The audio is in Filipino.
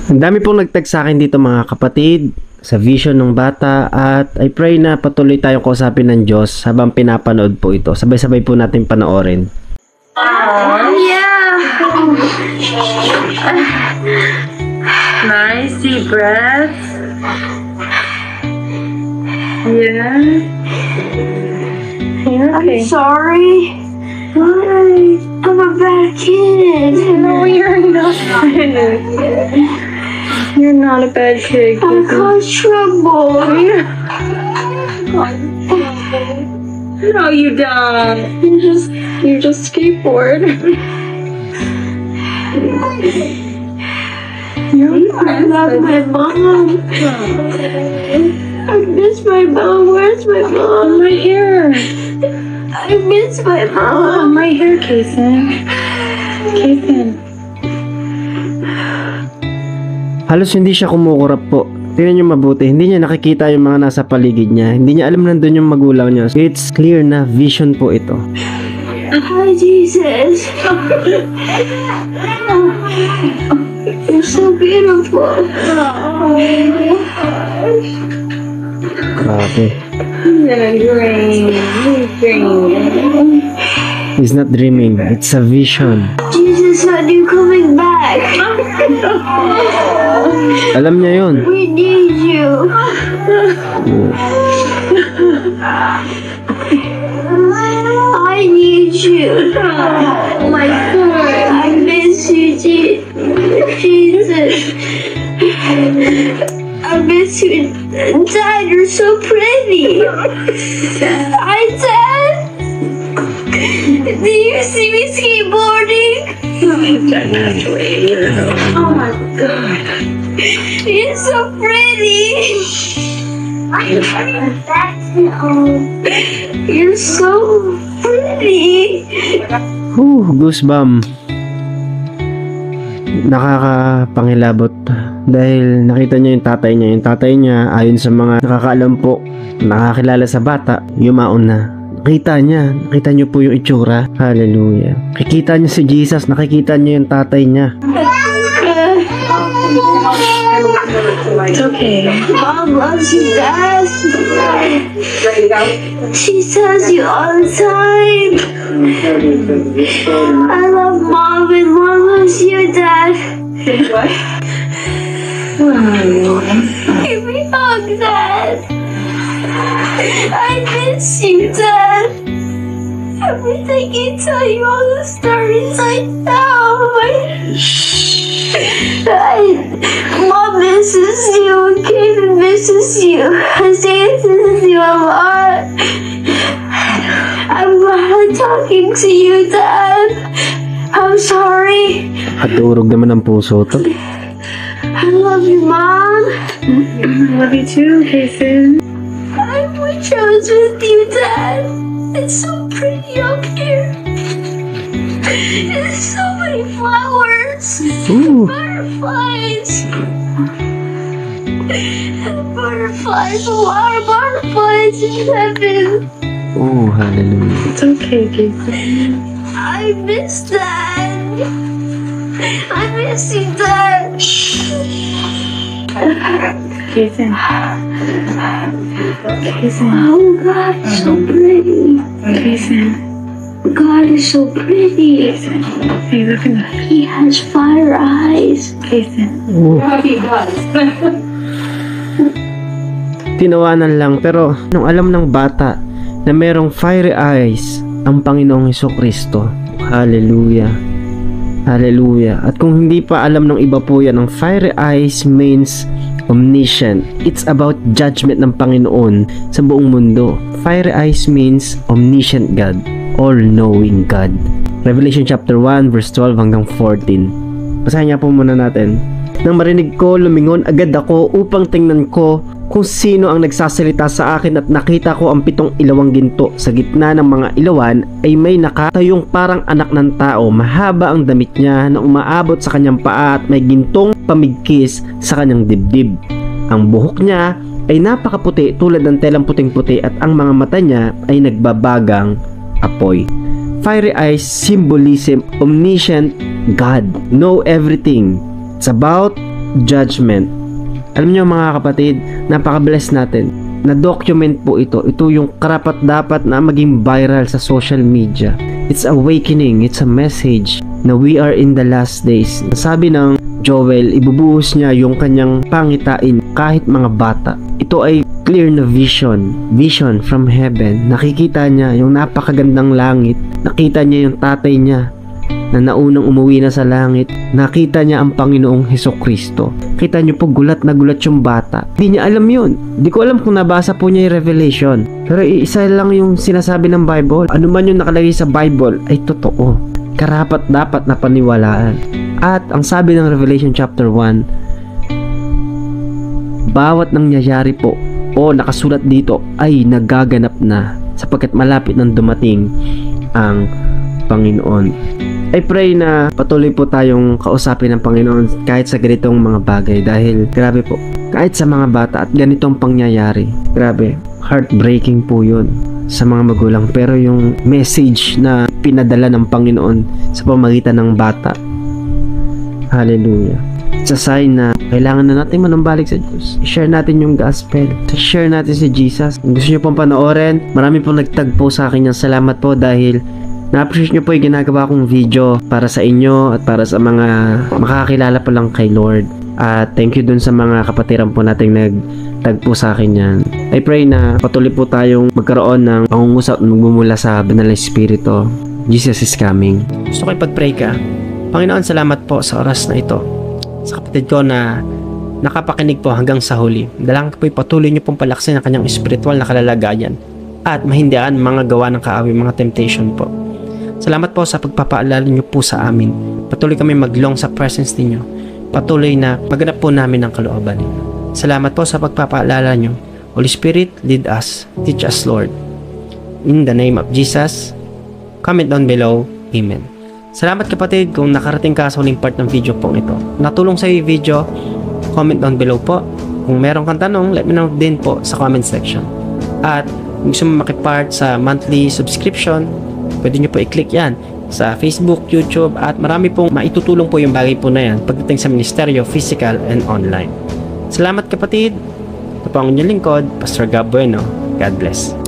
Ang dami pong nag-text sa akin dito mga kapatid sa vision ng bata at I pray na patuloy tayong kausapin ng Diyos habang pinapanood po ito. Sabay-sabay po natin panoorin. Yeah. Nice deep breaths. Yeah. You're okay. I'm sorry. Why? I'm a bad kid. No, you're not. You're not a bad kid. I caused trouble. No, you don't. You just skateboard. I love my mom. I miss my mom. Where's my mom? My hair. I miss my Oh, mom. my hair, Kason. Kason. Halos hindi siya kumukurap po. Tingnan niyo mabuti, hindi niya nakikita yung mga nasa paligid niya. Hindi niya alam nandun yung magulang niya. It's clear na vision po ito. Hi, Jesus. You're so beautiful. Grabe. I'm gonna dream. He's not dreaming. It's a vision. Jesus, when are you coming back? Alam niya yun. We need you. I need you. Oh my God. I miss you, Jesus. I miss you. Dad, you're so pretty. Hi, Dad. Do you see me skateboarding? Oh my God. You're so pretty. You're so pretty. Goosebump. Nakakapangilabot dahil nakita niya yung tatay niya. Yung tatay niya, ayon sa mga nakakaalam po, nakakilala sa bata, yumaon na. Nakita niyo po yung itsura. Hallelujah. Nakikita niya si Jesus, nakikita niya yung tatay niya. It's okay. Mom loves you, Dad. She says you all the time. I love Mom and Mom loves you, Dad. Give me a hug, Dad. I miss you, Dad. Everything I tell you all the stories I tell. Mom misses you. Kevin misses you. Isaiah misses you a lot. I'm glad talking to you, Dad. I'm sorry. At urog naman ang puso to. I love you, Mom. I love you too, Kason. I wish I was with you, Dad. It's so pretty up here. There's so many flowers. Ooh. Butterflies. Butterflies. A lot of butterflies in heaven. Oh, hallelujah. It's okay, Kason. I miss Dad. I miss you, Dad. Kason. Kason. Oh, God is so pretty. Kason. God is so pretty. Hey, look at that. He has fire eyes. Kason. Oh. He does. Tinawanan lang pero nung alam ng bata na merong fiery eyes ang Panginoong Hesukristo. Hallelujah. Hallelujah. At kung hindi pa alam ng iba po yan, ang fiery eyes means omniscient. It's about judgment ng Panginoon sa buong mundo. Fiery eyes means omniscient God, all-knowing God. Revelation chapter 1 verse 12 hanggang 14. Basahin niya po muna natin. Nang marinig ko, lumingon agad ako upang tingnan ko kung sino ang nagsasalita sa akin, at nakita ko ang 7 ilawang ginto. Sa gitna ng mga ilawan ay may nakatayong parang anak ng tao. Mahaba ang damit niya na umaabot sa kanyang paa at may gintong pamigkis sa kanyang dibdib. Ang buhok niya ay napakaputi tulad ng telang puting-puti at ang mga mata niya ay nagbabagang apoy. Fiery eyes symbolism omniscient God, know everything. It's about judgment. Alam niyo mga kapatid, napaka-bless natin. Na-document po ito. Ito yung karapat-dapat na maging viral sa social media. It's awakening, it's a message na we are in the last days. Sabi ng Joel, ibubuhos niya yung kanyang pangitain kahit mga bata. Ito ay clear na vision from heaven. Nakikita niya yung napakagandang langit. Nakita niya yung tatay niya na naunang umuwi na sa langit. Nakita niya ang Panginoong Hesukristo. Kita niyo po, gulat na gulat yung bata. Hindi niya alam yun. Hindi ko alam kung nabasa po niya yung Revelation. Pero isa lang yung sinasabi ng Bible. Ano man yung nakalagay sa Bible ay totoo. Karapat dapat na paniwalaan. At ang sabi ng Revelation chapter 1, bawat nangyayari po o nakasulat dito ay nagaganap na sapagkat malapit nang dumating ang Panginoon. I pray na patuloy po tayong kausapin ng Panginoon kahit sa ganitong mga bagay dahil grabe po, kahit sa mga bata at ganitong pangyayari, grabe, heartbreaking po yun sa mga magulang. Pero yung message na pinadala ng Panginoon sa pamamagitan ng bata, hallelujah, it's a sign na kailangan na natin manumbalik sa Diyos. I-share natin yung gospel. I-share natin si Jesus. Kung gusto nyo pong panoorin, marami pong nagtagpo sa akin. Salamat po dahil na-appreciate nyo po yung ginagawa kong video para sa inyo at para sa mga makakakilala po lang kay Lord. At thank you dun sa mga kapatiran po nating nagtagpo sa akin yan. I pray na patuloy po tayong magkaroon ng pangungusap na magmumula sa Banal na Espiritu. Jesus is coming. Gusto ko ipag-pray ka. Panginoon, salamat po sa oras na ito. Sa kapatid ko na nakapakinig po hanggang sa huli. Dalangin ko po patuloy niyo pong palaksin ang kanyang espiritual na kalalagayan at mahindihan mga gawa ng kaaway, mga temptation po. Salamat po sa pagpapaalala niyo po sa amin. Patuloy kami maglong sa presence ninyo. Patuloy na maganap po namin ang kalooban ninyo. Salamat po sa pagpapaalala niyo. Holy Spirit, lead us. Teach us, Lord. In the name of Jesus, comment down below. Amen. Salamat kapatid kung nakarating ka sa huling part ng video pong ito. Natulong sa iyo yung video, comment down below po. Kung meron kang tanong, let me know din po sa comment section. At kung gusto mo makipart sa monthly subscription, pwede nyo po i-click yan sa Facebook, YouTube, at marami pong maitutulong po yung bagay po na yan pagdating sa ministeryo, physical and online. Salamat kapatid. Ito po ang inyong lingkod, Pastor Gab Bueno. God bless.